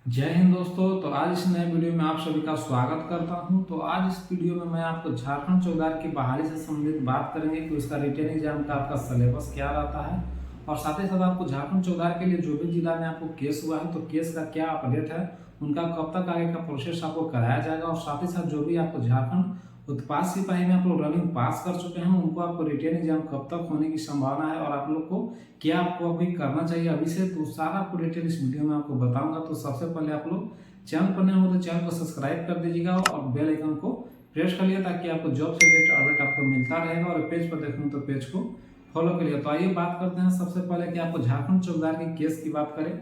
जय हिंद दोस्तों। तो आज इस नए वीडियो में आप सभी का स्वागत करता हूं। तो आज इस वीडियो में मैं आपको झारखंड चौकीदार की बहाली से संबंधित बात करेंगे कि उसका रिटेन एग्जाम का आपका सिलेबस क्या रहता है, और साथ ही साथ आपको झारखंड चौकीदार के लिए जो भी जिला में आपको केस हुआ है तो केस का क्या अपडेट है, उनका कब तक आगे का प्रोसेस आपको कराया जाएगा, और साथ ही साथ जो भी आपको झारखंड उत्पाद सिपाही में आप लोग रनिंग पास कर चुके हैं उनको आपको रिटेन एग्जाम कब तक होने की संभावना है, और आप लोग को क्या आपको अभी करना चाहिए अभी से, तो सारा आपको डिटेल इस वीडियो में आपको बताऊंगा। तो सबसे पहले आप लोग चैनल पर नए हो तो चैनल को सब्सक्राइब कर दीजिएगा और बेल आइकन को प्रेस कर लिया ताकि आपको जॉब से रिलेटेड अपडेट आपको मिलता रहेगा, और पेज पर देखूँ तो पेज को फॉलो करिए। तो आइए बात करते हैं सबसे पहले कि आपको झारखंड चौकीदार की केस की बात करें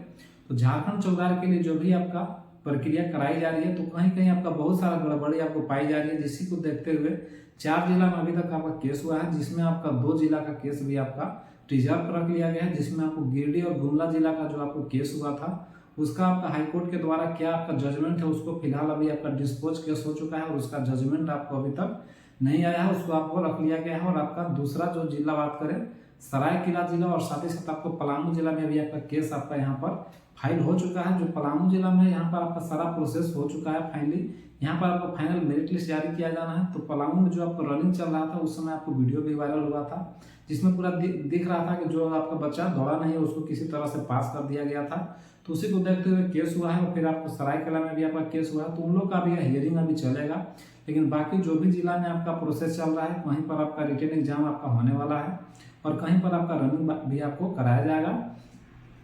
तो झारखंड चौकीदार के लिए जो भी आपका प्रक्रिया कराई जा रही है तो कहीं कहीं आपका बहुत सारा गड़बड़ी आपको पाई जा रही है, जिसी को देखते हुए 4 जिला में अभी तक आपका केस हुआ है, जिसमें आपका 2 जिला का केस भी आपका रिजर्व रख लिया गया है, जिसमें आपको गिरिडीह और गुमला जिला का जो आपको केस हुआ था उसका आपका हाईकोर्ट के द्वारा क्या आपका जजमेंट है उसको फिलहाल अभी आपका डिस्पोज केस हो चुका है, और उसका जजमेंट आपको अभी तक नहीं आया है, उसको आपको रख लिया गया है। और आपका दूसरा जो जिला बात करें सरायकेला जिला, और साथ ही साथ आपको पलामू जिला में भी आपका केस आपका यहाँ पर फाइल हो चुका है। जो पलामू जिला में यहाँ पर आपका सारा प्रोसेस हो चुका है फाइनली, यहाँ पर आपको फाइनल मेरिट लिस्ट जारी किया जाना है। तो पलामू में जो आपको रनिंग चल रहा था उस समय आपको वीडियो भी वायरल हुआ था, जिसमें पूरा दिख रहा था कि जो आपका बच्चा दौड़ा नहीं है उसको किसी तरह से पास कर दिया गया था। तो उसी को देखते हुए केस हुआ है, और फिर आपको सरायकेला में भी आपका केस हुआ है, तो उन लोग का भी हियरिंग अभी चलेगा। लेकिन बाकी जो भी जिला में आपका प्रोसेस चल रहा है वहीं पर आपका रिटेन एग्जाम आपका होने वाला है, और कहीं पर आपका रनिंग भी आपको कराया जाएगा।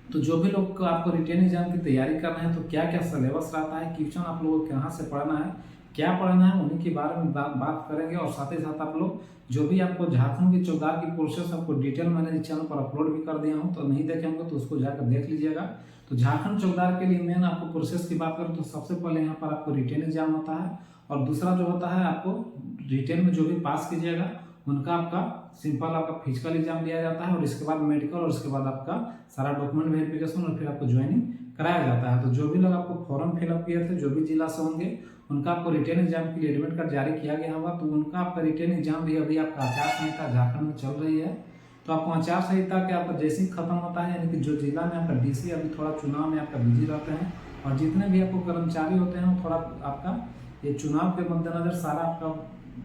तो जो भी लोग को आपको रिटेन एग्जाम की तैयारी करना है तो क्या क्या सिलेबस रहता है, क्वेश्चन आप लोगों को कहाँ से पढ़ना है, क्या पढ़ना है, उन्हीं के बारे में बात करेंगे। और साथ ही साथ आप लोग जो भी आपको झारखंड की चौकीदार की प्रोसेस आपको डिटेल मैंने चैनल पर अपलोड भी कर दिया हूँ, तो नहीं देखे होंगे तो उसको जाकर देख लीजिएगा। तो झारखंड चौकीदार के लिए मेन आपको प्रोसेस की बात करें तो सबसे पहले यहाँ पर आपको रिटेन एग्जाम होता है, और दूसरा जो होता है आपको रिटेन में जो भी पास कीजिएगा उनका आपका सिंपल आपका फिजिकल एग्जाम लिया जाता है, और इसके बाद मेडिकल, और उसके बाद आपका सारा डॉक्यूमेंट वेरिफिकेशन, और फिर आपको ज्वाइनिंग कराया जाता है। तो जो भी लोग आपको फॉर्म फिलअप किए थे जो भी जिला से होंगे उनका आपको रिटेन एग्जाम के लिए एडमिट कार्ड जारी किया गया होगा, तो उनका आपका रिटेन एग्जाम भी अभी आपका आचार संहिता झारखंड में चल रही है। तो आपको आचार संहिता के आपका जैसे ही खत्म होता है, यानी कि जो जिला में आपका डीसी अभी थोड़ा चुनाव में आपका बिजी रहते हैं, और जितने भी आपको कर्मचारी होते हैं वो थोड़ा आपका ये चुनाव के मद्देनजर सारा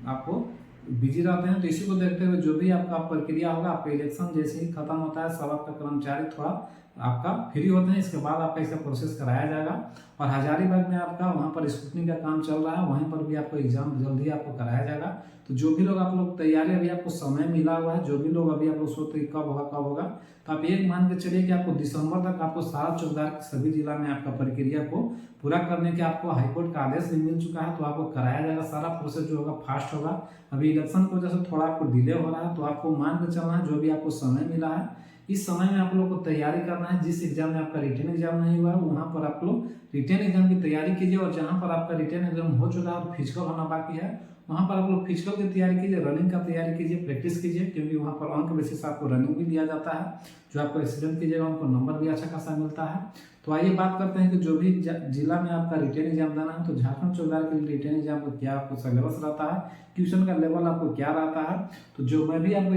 आपको बिजी रहते हैं। तो इसी को देखते हुए जो भी आपका प्रक्रिया होगा, आपका इलेक्शन जैसे ही खत्म होता है सब आपका कर्मचारी थोड़ा आपका फ्री होते हैं, इसके बाद आपका इसका प्रोसेस कराया जाएगा। और हजारीबाग में आपका वहाँ पर स्क्रूटनी का काम चल रहा है, वहीं पर भी आपको एग्जाम जल्दी आपको कराया जाएगा। तो जो भी लोग आप लोग तैयारी अभी आपको समय मिला हुआ है, जो भी लोग अभी आप लोग सोचते हैं कब होगा, तो आप एक मान के चलिए कि आपको दिसंबर तक आपको सारा चौकीदार सभी जिला में आपका प्रक्रिया को पूरा करने के आपको हाईकोर्ट का आदेश भी मिल चुका है, तो आपको कराया जाएगा। सारा प्रोसेस जो होगा फास्ट होगा। अभी इलेक्शन की वजह से थोड़ा आपको डिले हो रहा है, तो आपको मान के चलना है जो भी आपको समय मिला है इस समय में आप लोग को तैयारी करना है। जिस एग्जाम में आपका रिटेन एग्जाम नहीं हुआ है वहाँ पर आप लोग रिटेन एग्जाम की तैयारी कीजिए, और जहाँ पर आपका रिटेन एग्जाम हो चुका है और फिजिकल होना बाकी है वहाँ पर आप लोग फिजिकल की तैयारी कीजिए, रनिंग का तैयारी कीजिए, प्रैक्टिस कीजिए, क्योंकि वहाँ पर अंक बेसिस आपको रनिंग भी दिया जाता है। जो आपको एक्सीडेंट कीजिएगा उनको नंबर भी अच्छा खासा मिलता है। तो आइए बात करते हैं कि जो भी जिला में आपका रिटेन एग्जाम देना है तो झारखंड चौकीदार के लिए रिटेन एग्जाम को क्या आपको सिलेबस रहता है, ट्यूशन का लेवल आपको क्या रहता है। तो जो मैं भी आपको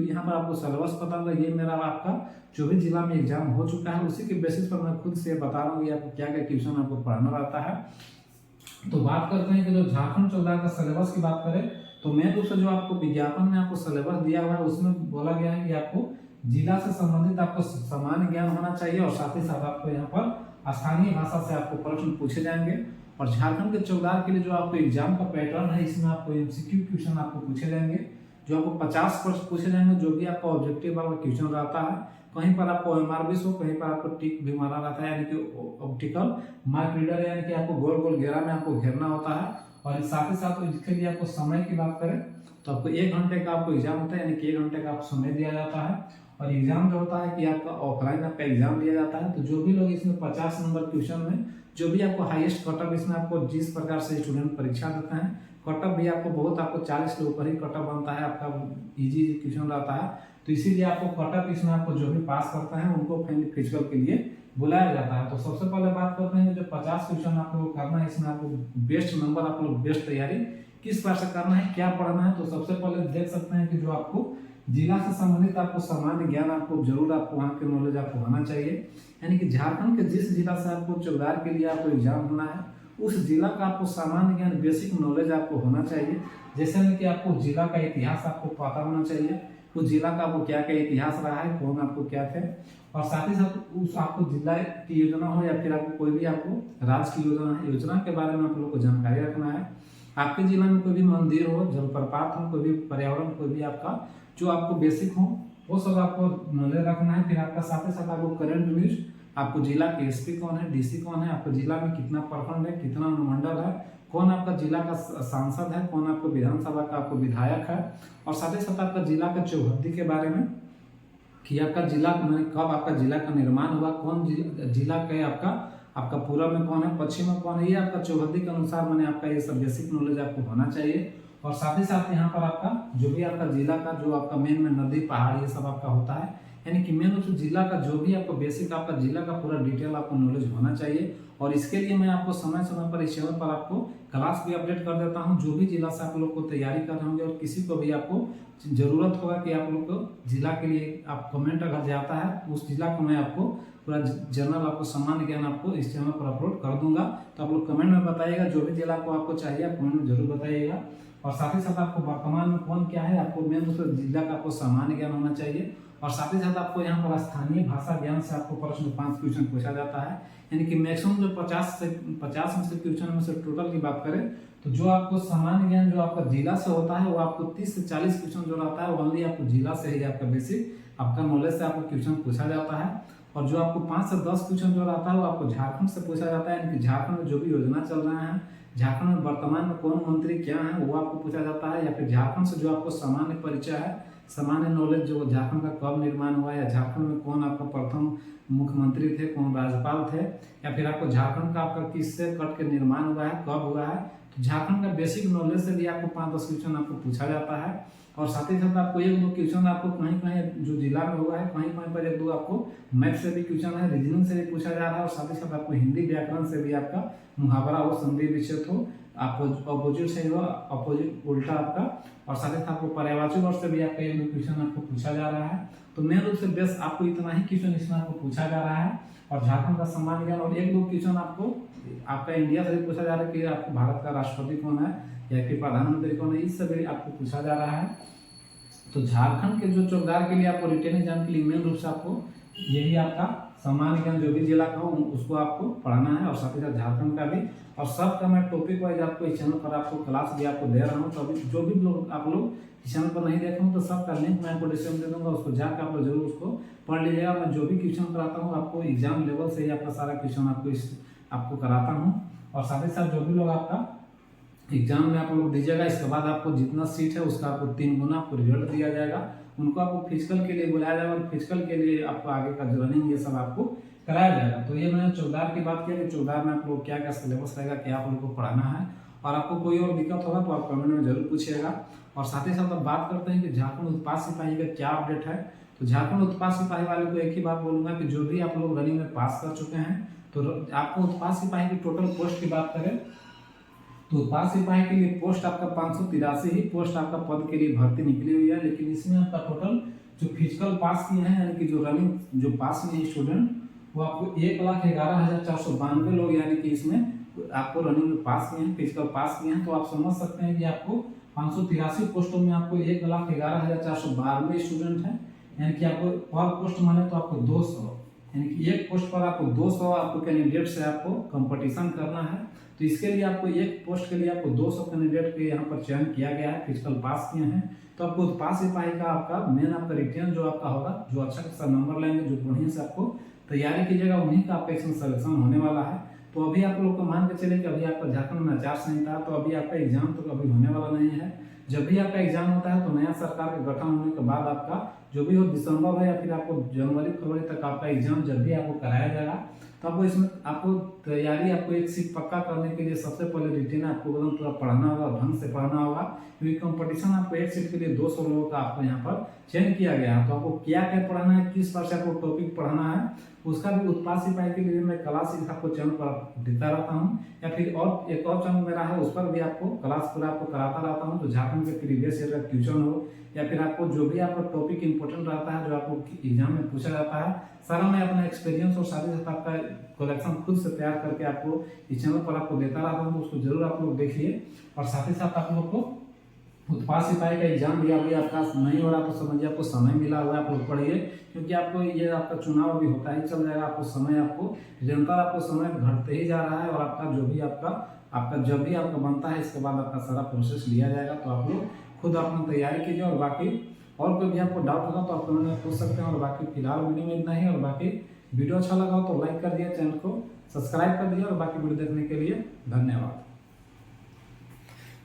यहाँ पर आपको सिलेबस बताऊंगा, ये मेरा आपका जो भी जिला में एग्जाम हो चुका है उसी के बेसिस पर मैं खुद से बता रहा हूँ आपको क्या क्या ट्यूशन आपको पढ़ाना रहता है। तो बात करते हैं कि जो झारखंड चौकीदार का सिलेबस की बात करें तो मेन रूप से जो आपको विज्ञापन में आपको सिलेबस दिया हुआ है उसमें बोला गया है कि आपको जिला से संबंधित आपको सामान्य ज्ञान होना चाहिए, और साथ ही साथ आपको यहाँ पर स्थानीय भाषा से आपको प्रश्न पूछे जाएंगे। और झारखंड के चौकीदार के लिए जो आपको एग्जाम का पैटर्न है इसमें आपको एमसीक्यू क्वेश्चन आपको पूछे जाएंगे, जो आपको 50 प्रश्न पूछे जाएंगे। जो भी आपका ऑब्जेक्टिव वाला क्वेश्चन रहता है, कहीं पर आपको MRB हो, कहीं पर आपको टिक भी मारा रहता है, यानी कि ऑप्टिकल मार्क रीडर, यानी कि आपको गोल गोल घेरा में आपको घेरना होता है। और साथ ही साथ इसके लिए आपको समय की बात करें तो आपको 1 घंटे का आपको एग्जाम होता है, यानी कि 1 घंटे का आपको समय दिया जाता है। और एग्जाम जो होता है कि आपका ऑफलाइन आपका एग्जाम लिया जाता है। तो जो भी लोग इसमें 50 नंबर क्वेश्चन में जो भी आपको हाईएस्ट कटअप इसमें आपको जिस प्रकार से स्टूडेंट परीक्षा देते हैं कटअप भी आपको बहुत आपको 40 के ऊपर ही कटअप बनता है, आपका इजी क्वेश्चन रहता है। तो इसीलिए आपको कटअप इसमें आपको जो भी पास करता है उनको फिजिकल के लिए बुलाया जाता है। तो सबसे पहले बात करते हैं जो 50 क्वेश्चन आप लोग करना है, इसमें आपको बेस्ट नंबर आप लोग बेस्ट तैयारी किस प्रकार से करना है, क्या पढ़ना है। तो सबसे पहले देख सकते हैं कि जो आपको जिला से संबंधित आपको सामान्य ज्ञान आपको जरूर आपको वहाँ के नॉलेज आपको होना चाहिए। यानी कि झारखंड के जिस जिला से आपको चौकीदार के लिए आपको एग्जाम होना है उस जिला का आपको सामान्य ज्ञान बेसिक नॉलेज आपको होना चाहिए। जैसे में कि आपको जिला का इतिहास आपको पता होना चाहिए, उस जिला का आपको क्या क्या इतिहास रहा है, कौन आपको क्या थे, और साथ ही साथ उस आपको जिला की योजना हो या फिर आपको कोई भी आपको राज्य की योजना है, योजना के बारे में आप लोग को जानकारी रखना है। आपके जिला में कोई भी मंदिर हो, जलप्रपात हो, कोई भी पर्यावरण, कोई भी आपका जो आपको बेसिक हो वो सब आपको नॉलेज रखना है। फिर आपका साथ ही साथ आपको करंट न्यूज, आपको जिला के एसपी कौन है, डीसी कौन है, आपको जिला में कितना प्रखंड है, कितना अनुमंडल है, कौन आपका जिला का सांसद है, कौन आपको विधानसभा का आपको विधायक है, और साथ ही साथ आपका जिला का चौहद्दी के बारे में कि आपका जिला मैंने कब आपका जिला का निर्माण हुआ, कौन जिला के आपका पूर्व में कौन है, पश्चिम में कौन है, ये आपका चौहद्दी के अनुसार मैंने आपका ये सब बेसिक नॉलेज आपको होना चाहिए। और साथ ही साथ यहाँ पर आपका जो भी आपका जिला का जो आपका मेन में नदी पहाड़ ये सब आपका होता है, यानी कि मेन रूप से जिला का जो भी आपको बेसिक आपका जिला का पूरा डिटेल आपको नॉलेज होना चाहिए। और इसके लिए मैं आपको समय समय पर इस चैनल पर आपको क्लास भी अपडेट कर देता हूं। जो भी जिला से आप लोग को तैयारी कर रहे होंगे और किसी को भी आपको जरूरत होगा कि आप लोग को जिला के लिए आप कमेंट अगर जाता है उस जिला को मैं आपको पूरा जनरल आपको सामान्य ज्ञान आपको इस चैनल पर अपलोड कर दूंगा। तो आप लोग कमेंट में बताइएगा जो भी जिला को आपको चाहिए, आप कमेंट में जरूर बताइएगा। और साथ ही साथ आपको वर्तमान में कौन क्या है, आपको मेन रूप से जिला का आपको सामान्य ज्ञान होना चाहिए। और साथ ही साथ आपको यहाँ पर स्थानीय भाषा ज्ञान से आपको प्रश्न 5 क्वेश्चन पूछा जाता है, यानी कि मैक्सिमम जो 50 में से क्वेश्चन में से टोटल की बात करें तो जो आपको सामान्य ज्ञान जो आपका जिला से होता है वो आपको 30 से 40 क्वेश्चन जो रहता है ओनली आपको जिला से ही आपका बेसिक आपका नॉलेज से आपको क्वेश्चन पूछा जाता है। और जो आपको 5 से 10 क्वेश्चन जो रहता है वो आपको झारखंड से पूछा जाता है, यानी कि झारखंड में जो भी योजना चल रहा है, झारखंड में वर्तमान में कौन मंत्री क्या है वो आपको पूछा जाता है। या फिर झारखंड से जो आपको सामान्य परिचय है, सामान्य नॉलेज जो झारखंड का कब निर्माण हुआ, या झारखंड में कौन आपका प्रथम मुख्यमंत्री थे, कौन राज्यपाल थे, या फिर आपको झारखंड का आपका किससे कट के निर्माण हुआ है, कब हुआ है, तो झारखंड का बेसिक नॉलेज से भी आपको 5-10 क्वेश्चन आपको पूछा जाता है। और साथ ही साथ आपको 1-2 क्वेश्चन आपको कहीं कहीं जो जिला में हुआ है कहीं कहीं पर 1-2 आपको मैथ से भी क्वेश्चन है, रीजनिंग से भी पूछा जा रहा है, और साथ ही साथ आपको हिंदी व्याकरण से भी आपका मुहावरा हो, संधि विच्छेद हो, आपको अपोजिट से हो, अपोजिट उल्टा आपका, और साथ ही साथ आपको पर्यायवाची वर्ड से भी आपका 1-2 क्वेश्चन आपको पूछा जा रहा है। तो मेन रूप से बेस आपको इतना ही क्वेश्चन इसमें आपको पूछा जा रहा है। और झारखंड का सामान्य ज्ञान और 1-2 क्वेश्चन आपको आपका इंडिया से भी पूछा जा रहा है कि आपको भारत का राष्ट्रपति कौन है या फिर प्रधानमंत्री कौन है, इस सब भी आपको पूछा जा रहा है। तो झारखंड के जो चौकीदार के लिए आपको रिटेन एग्जाम के लिए मेन रूप से आपको यही आपका सामान्य ज्ञान जो भी जिला का हो उसको आपको पढ़ाना है, और साथ ही साथ झारखंड का भी। और सबका मैं टॉपिक वाइज आपको इस चैनल पर आपको क्लास भी आपको दे रहा हूँ। तो अभी जो भी लोग आप लोग इस चैनल पर नहीं देखे हूँ तो सबका लिंक मैं आपको डिस्क्रिप्शन दे दूंगा, उसको जाकर आप लोग जरूर उसको पढ़ लीजिएगा। मैं जो भी क्वेश्चन कराता हूँ आपको एग्जाम लेवल से ही आपका सारा क्वेश्चन आपको कराता हूँ। और साथ ही साथ जो भी लोग आपका एग्जाम में आप लोग दीजिएगा, इसके बाद आपको जितना सीट है उसका आपको 3 गुना आपको रिजल्ट दिया जाएगा। उनको आपको फिजिकल के लिए बुलाया जाएगा और फिजिकल के लिए आपको आगे का रनिंग ये सब आपको कराया जाएगा। तो ये मैंने चौकीदार की बात किया कि चौकीदार में आप लोग क्या क्या सिलेबस रहेगा, क्या आप लोग को पढ़ाना है। और आपको कोई और दिक्कत होगा तो आप कमेंट में जरूर पूछिएगा। और साथ ही साथ अब बात करते हैं कि झारखंड उत्पाद सिपाही का क्या अपडेट है। तो झारखंड उत्पाद सिपाही वाले को एक ही बात बोलूंगा कि जो भी आप लोग रनिंग में पास कर चुके हैं तो आपको उत्पाद सिपाही की टोटल पोस्ट की बात करें तो उत्पाद सिपाही के लिए पोस्ट आपका 583 ही पोस्ट आपका पद के लिए भर्ती निकली हुई है। लेकिन इसमें आपका टोटल जो फिजिकल पास किए हैं यानी कि जो रनिंग जो पास में स्टूडेंट वो आपको 1,11,492 लोग यानी कि इसमें आपको रनिंग में पास किए हैं, फिजिकल पास किए हैं। तो आप समझ सकते हैं कि आपको 583 पोस्टों में आपको 1,11,492 स्टूडेंट हैं, यानी कि आपको पर पोस्ट माने तो आपको 200, यानी कि एक पोस्ट पर आपको 200 आपको कैंडिडेट से आपको कंपटीशन करना है। तो इसके लिए आपको एक पोस्ट के लिए आपको 200 कैंडिडेट के यहाँ पर चयन किया गया है, फिजिकल पास किए हैं। तो आपको उत्पाद सिपाही का आपका मेन आपका रिटेन जो आपका होगा, जो अच्छा खासा नंबर लाएंगे, जो बढ़िया से आपको तैयारी कीजिएगा, उन्हीं का आपका इसमें सिलेक्शन होने वाला है। तो अभी आप लोग को मान के चले कि अभी आपका झारखंड में आचार संहिता, तो अभी आपका एग्जाम तो अभी होने वाला नहीं है। जब भी आपका एग्जाम होता है तो नया सरकार का गठन होने के बाद आपका जो भी हो दिसंबर है या फिर आपको जनवरी फरवरी तक आपका एग्जाम जब भी आपको कराया जाएगा तो आपको इसमें आपको तैयारी आपको एक सीट पक्का करने के लिए सबसे पहले रिटेन आपको एकदम पूरा पढ़ना होगा, ढंग से पढ़ना होगा, क्योंकि कंपटीशन आपको एक सीट के लिए 200 लोगों का आपको यहाँ पर चयन किया गया है। तो आपको क्या क्या पढ़ना है, किस पर से आपको टॉपिक पढ़ना है, उसका भी उत्पाद सिपाही के लिए मैं क्लास आपको चैनल पर देता रहता हूँ, या फिर और एक और चैनल मेरा है उस पर भी आपको क्लास पूरा आपको कराता रहता हूँ। तो झारखंड के प्रीवियस ईयर का क्वेश्चन हो या फिर आपको जो भी आपका टॉपिक इंपॉर्टेंट रहता है, जो आपको एग्जाम में पूछा जाता है, सारा मैं अपना एक्सपीरियंस और साथ ही साथ आपका कलेक्शन खुद से तैयार करके आपको इस चैनल पर आपको देता रहता हूँ। उसको जरूर आप लोग देखिए और साथ ही साथ आप लोग को उत्पाद सिपाही का एग्जाम भी अभी आपका नहीं हो रहा तो समझिए आपको समय मिला हुआ है, आप लोग पढ़िए, क्योंकि आपको ये आपका चुनाव भी होता ही चल जाएगा। आपको समय आपको निरंतर आपको समय घटते ही जा रहा है और आपका जो भी आपका जब भी आपका बनता है इसके बाद आपका सारा प्रोसेस लिया जाएगा। तो आप लोग खुद अपनी तैयारी कीजिए और बाकी और कोई भी आपको डाउट होगा तो आप कमेंट में पूछ सकते हैं। और बाकी फिलहाल वीडियो में इतना ही, और बाकी वीडियो अच्छा लगा हो तो लाइक कर दिया, चैनल को सब्सक्राइब कर दिया और बाकी वीडियो देखने के लिए धन्यवाद।